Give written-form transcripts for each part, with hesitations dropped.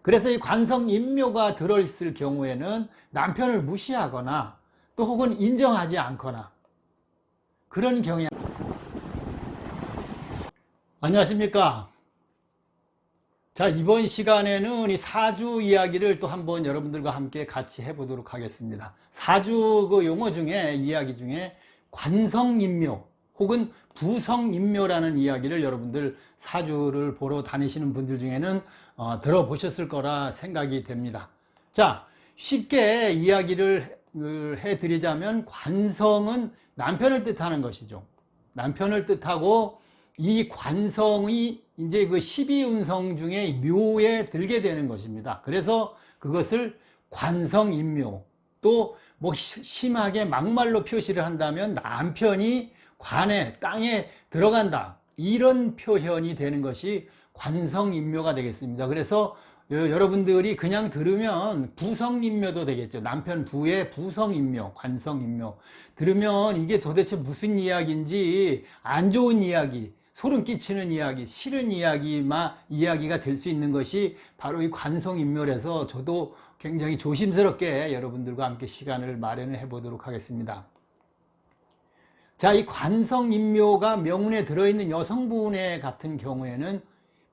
그래서 이 관성인묘가 들어있을 경우에는 남편을 무시하거나 또 혹은 인정하지 않거나 그런 경향. 안녕하십니까. 자, 이번 시간에는 이 사주 이야기를 또 한번 여러분들과 함께 같이 해보도록 하겠습니다. 사주 그 용어 중에, 이야기 중에 관성인묘 혹은 부성인묘라는 이야기를 여러분들 사주를 보러 다니시는 분들 중에는 들어보셨을 거라 생각이 됩니다. 자, 쉽게 이야기를 해드리자면 관성은 남편을 뜻하는 것이죠. 남편을 뜻하고 이 관성이 이제 그 12운성 중에 묘에 들게 되는 것입니다. 그래서 그것을 관성인묘, 또 뭐 심하게 막말로 표시를 한다면 남편이 관에, 땅에 들어간다, 이런 표현이 되는 것이 관성인묘가 되겠습니다. 그래서 여러분들이 그냥 들으면 부성인묘도 되겠죠. 남편 부의 부성인묘, 관성인묘 들으면 이게 도대체 무슨 이야기인지, 안 좋은 이야기, 소름 끼치는 이야기, 싫은 이야기가 될 수 있는 것이 바로 이 관성인묘라서 저도 굉장히 조심스럽게 여러분들과 함께 시간을 마련을 해보도록 하겠습니다. 자, 이 관성인묘가 명운에 들어있는 여성분의 같은 경우에는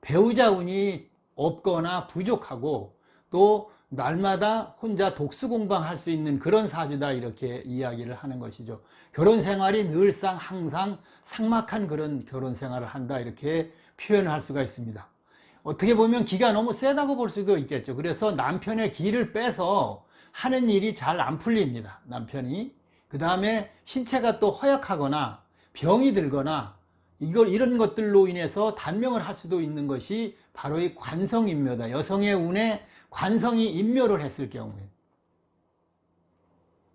배우자 운이 없거나 부족하고 또 날마다 혼자 독수공방할 수 있는 그런 사주다, 이렇게 이야기를 하는 것이죠. 결혼 생활이 늘상 항상 삭막한 그런 결혼 생활을 한다, 이렇게 표현을 할 수가 있습니다. 어떻게 보면 기가 너무 세다고 볼 수도 있겠죠. 그래서 남편의 기를 빼서 하는 일이 잘 안 풀립니다, 남편이. 그 다음에 신체가 또 허약하거나 병이 들거나 이런 것들로 인해서 단명을 할 수도 있는 것이 바로 이 관성인묘다. 여성의 운에 관성이 인묘를 했을 경우에.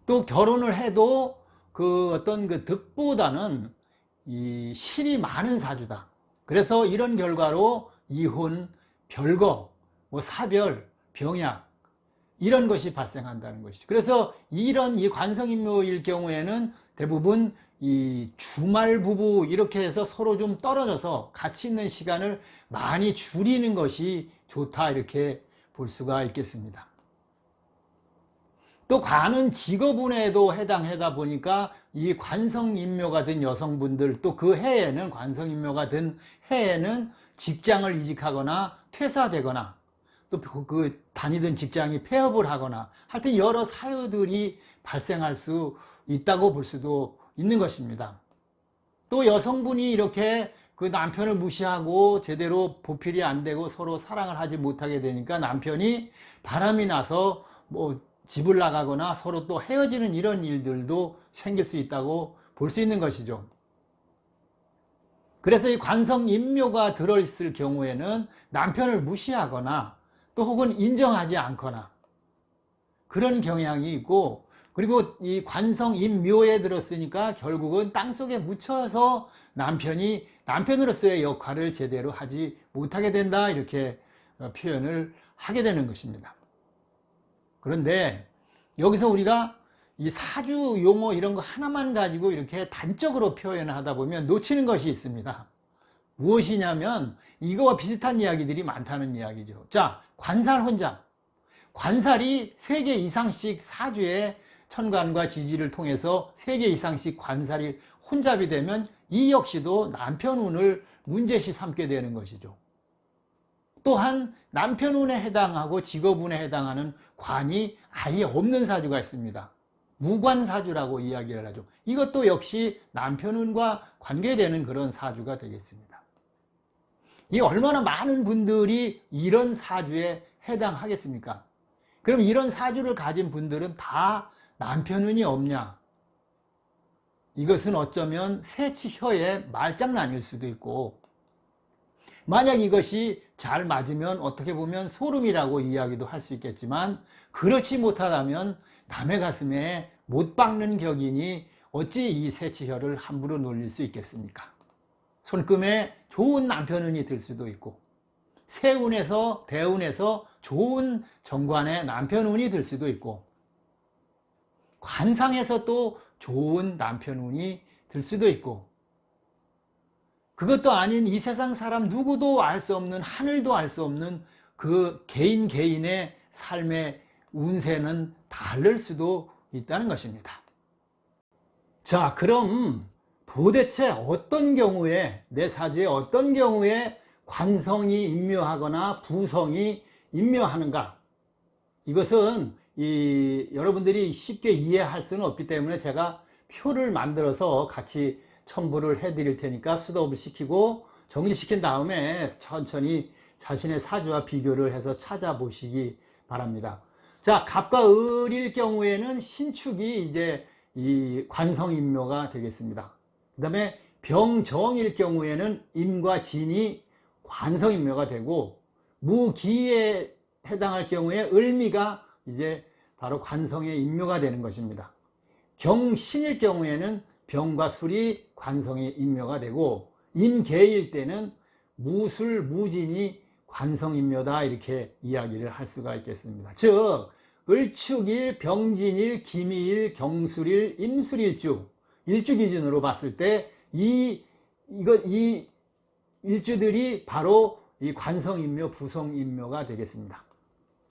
또 결혼을 해도 그 어떤 그 득보다는 이 실이 많은 사주다. 그래서 이런 결과로 이혼, 별거, 뭐 사별, 병약, 이런 것이 발생한다는 것이죠. 그래서 이런 이 관성인묘일 경우에는 대부분 이 주말 부부 이렇게 해서 서로 좀 떨어져서 같이 있는 시간을 많이 줄이는 것이 좋다, 이렇게 볼 수가 있겠습니다. 또 관은 직업운에도 해당하다 보니까 이 관성인묘가 된 여성분들, 또 그 해에는, 관성인묘가 된 해에는 직장을 이직하거나 퇴사되거나 또 그 다니던 직장이 폐업을 하거나 하여튼 여러 사유들이 발생할 수 있다고 볼 수도 있는 것입니다. 또 여성분이 이렇게 그 남편을 무시하고 제대로 보필이 안 되고 서로 사랑을 하지 못하게 되니까 남편이 바람이 나서 뭐 집을 나가거나 서로 또 헤어지는 이런 일들도 생길 수 있다고 볼 수 있는 것이죠. 그래서 이 관성인묘가 들어있을 경우에는 남편을 무시하거나 또 혹은 인정하지 않거나 그런 경향이 있고, 그리고 이 관성인묘에 들었으니까 결국은 땅속에 묻혀서 남편이 남편으로서의 역할을 제대로 하지 못하게 된다, 이렇게 표현을 하게 되는 것입니다. 그런데 여기서 우리가 이 사주 용어 이런 거 하나만 가지고 이렇게 단적으로 표현을 하다 보면 놓치는 것이 있습니다. 무엇이냐면 이거와 비슷한 이야기들이 많다는 이야기죠. 자, 관살 혼잡. 관살이 3개 이상씩 사주의 천간과 지지를 통해서 3개 이상씩 관살이 혼잡이 되면 이 역시도 남편 운을 문제시 삼게 되는 것이죠. 또한 남편 운에 해당하고 직업 운에 해당하는 관이 아예 없는 사주가 있습니다. 무관사주라고 이야기를 하죠. 이것도 역시 남편 운과 관계되는 그런 사주가 되겠습니다. 이 얼마나 많은 분들이 이런 사주에 해당하겠습니까? 그럼 이런 사주를 가진 분들은 다 남편 운이 없냐? 이것은 어쩌면 새치혀의 말장난일 수도 있고, 만약 이것이 잘 맞으면 어떻게 보면 소름이라고 이야기도 할 수 있겠지만, 그렇지 못하다면 남의 가슴에 못 박는 격이니 어찌 이 새치혀를 함부로 놀릴 수 있겠습니까? 손금에 좋은 남편운이 들 수도 있고, 세운에서 대운에서 좋은 정관에 남편운이 들 수도 있고, 관상에서 또 좋은 남편운이 들 수도 있고, 그것도 아닌 이 세상 사람 누구도 알 수 없는, 하늘도 알 수 없는 그 개인의 삶의 운세는 다를 수도 있다는 것입니다. 자, 그럼 도대체 어떤 경우에, 내 사주에 어떤 경우에 관성이 임묘하거나 부성이 임묘하는가? 이것은 여러분들이 쉽게 이해할 수는 없기 때문에 제가 표를 만들어서 같이 첨부를 해 드릴 테니까 수도업을 시키고 정리시킨 다음에 천천히 자신의 사주와 비교를 해서 찾아보시기 바랍니다. 자, 갑과 을일 경우에는 신축이 이제 이 관성임묘가 되겠습니다. 그 다음에 병정일 경우에는 임과 진이 관성임묘가 되고, 무기에 해당할 경우에 을미가 이제 바로 관성의 임묘가 되는 것입니다. 경신일 경우에는 병과 술이 관성의 임묘가 되고, 임계일 때는 무술, 무진이 관성임묘다, 이렇게 이야기를 할 수가 있겠습니다. 즉 을축일, 병진일, 기미일, 경술일, 임술일주, 일주 기준으로 봤을 때 이 일주들이 바로 이 관성임묘, 부성임묘가 되겠습니다.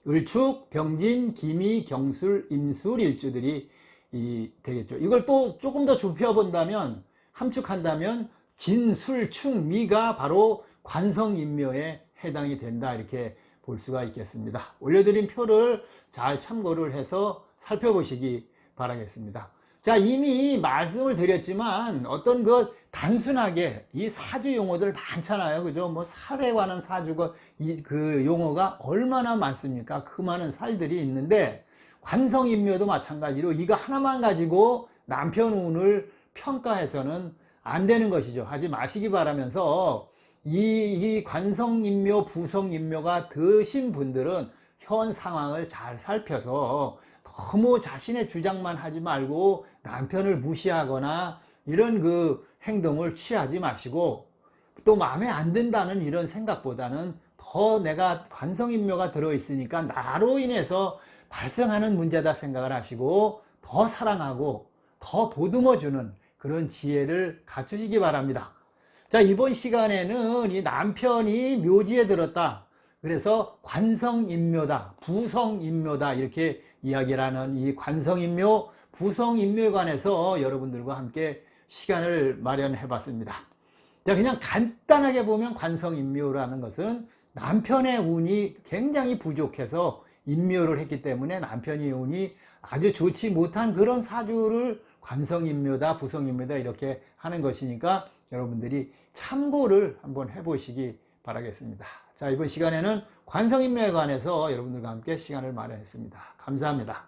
을축, 병진, 기미, 경술, 임술 일주들이 되겠죠. 이걸 또 조금 더 좁혀본다면, 함축한다면 진, 술, 축, 미가 바로 관성임묘에 해당이 된다, 이렇게 볼 수가 있겠습니다. 올려드린 표를 잘 참고를 해서 살펴보시기 바라겠습니다. 자, 이미 말씀을 드렸지만 어떤 단순하게 이 사주 용어들 많잖아요. 그죠? 뭐 살에 관한 사주가 그 용어가 얼마나 많습니까? 그 많은 살들이 있는데, 관성임묘도 마찬가지로 이거 하나만 가지고 남편 운을 평가해서는 안 되는 것이죠. 하지 마시기 바라면서, 이 관성임묘, 부성임묘가 드신 분들은 현 상황을 잘 살펴서 너무 자신의 주장만 하지 말고 남편을 무시하거나 이런 행동을 취하지 마시고, 또 마음에 안 든다는 이런 생각보다는 더 내가 관성임묘가 들어있으니까 나로 인해서 발생하는 문제다 생각을 하시고 더 사랑하고 더 보듬어주는 그런 지혜를 갖추시기 바랍니다. 자, 이번 시간에는 이 남편이 묘지에 들었다, 그래서 관성임묘다, 부성임묘다, 이렇게 이야기를 하는 이 관성임묘, 부성임묘에 관해서 여러분들과 함께 시간을 마련해 봤습니다. 자, 그냥 간단하게 보면 관성임묘라는 것은 남편의 운이 굉장히 부족해서 임묘를 했기 때문에 남편의 운이 아주 좋지 못한 그런 사주를 관성임묘다, 부성임묘다 이렇게 하는 것이니까 여러분들이 참고를 한번 해보시기 바라겠습니다. 자, 이번 시간에는 관성임묘에 관해서 여러분들과 함께 시간을 마련했습니다. 감사합니다.